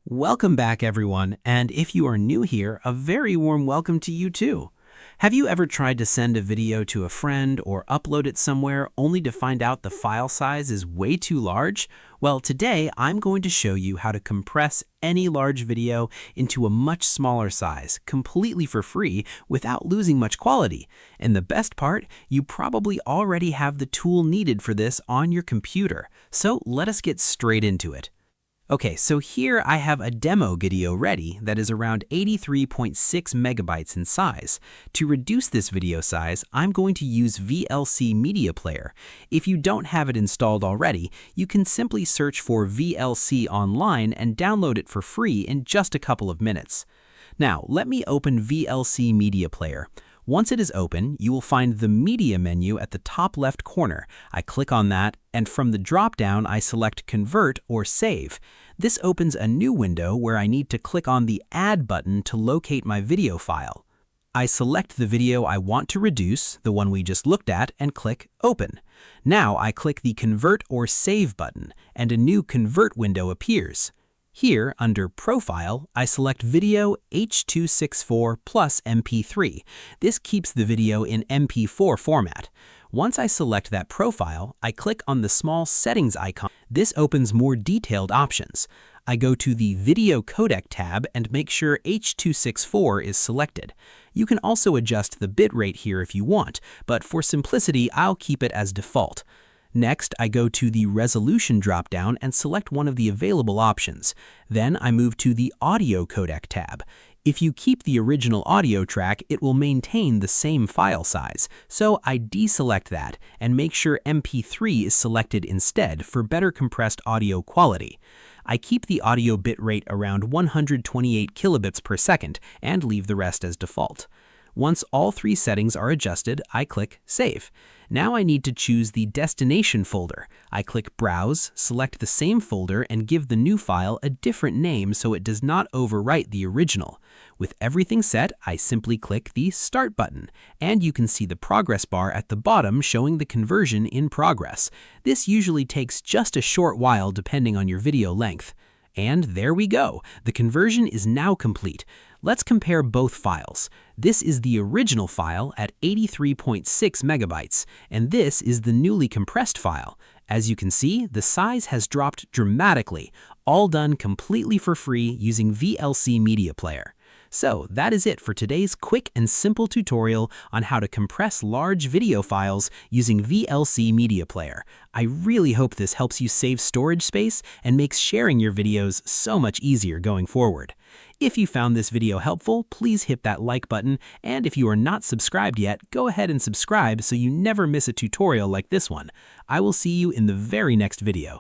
Welcome back, everyone, and if you are new here, a very warm welcome to you too. Have you ever tried to send a video to a friend or upload it somewhere only to find out the file size is way too large? Well, today I'm going to show you how to compress any large video into a much smaller size, completely for free, without losing much quality. And the best part, you probably already have the tool needed for this on your computer. So let us get straight into it. Okay, so here I have a demo video ready that is around 83.6 megabytes in size. To reduce this video size, I'm going to use VLC Media Player. If you don't have it installed already, you can simply search for VLC online and download it for free in just a couple of minutes. Now, let me open VLC Media Player. Once it is open, you will find the Media menu at the top left corner. I click on that, and from the drop-down, I select Convert or Save. This opens a new window where I need to click on the Add button to locate my video file. I select the video I want to reduce, the one we just looked at, and click Open. Now I click the Convert or Save button, and a new Convert window appears. Here, under Profile, I select Video H.264 plus MP3. This keeps the video in MP4 format. Once I select that profile, I click on the small Settings icon. This opens more detailed options. I go to the Video Codec tab and make sure H.264 is selected. You can also adjust the bitrate here if you want, but for simplicity, I'll keep it as default. Next, I go to the Resolution dropdown and select one of the available options. Then I move to the Audio Codec tab. If you keep the original audio track, it will maintain the same file size. So I deselect that and make sure MP3 is selected instead for better compressed audio quality. I keep the audio bitrate around 128 kilobits per second and leave the rest as default. Once all three settings are adjusted, I click Save. Now I need to choose the destination folder. I click Browse, select the same folder, and give the new file a different name so it does not overwrite the original. With everything set, I simply click the Start button, and you can see the progress bar at the bottom showing the conversion in progress. This usually takes just a short while depending on your video length. And there we go. The conversion is now complete. Let's compare both files. This is the original file at 83.6 megabytes, and this is the newly compressed file. As you can see, the size has dropped dramatically, all done completely for free using VLC Media Player. So that is it for today's quick and simple tutorial on how to compress large video files using VLC Media Player. I really hope this helps you save storage space and makes sharing your videos so much easier going forward. If you found this video helpful, please hit that like button, and if you are not subscribed yet, go ahead and subscribe so you never miss a tutorial like this one. I will see you in the very next video.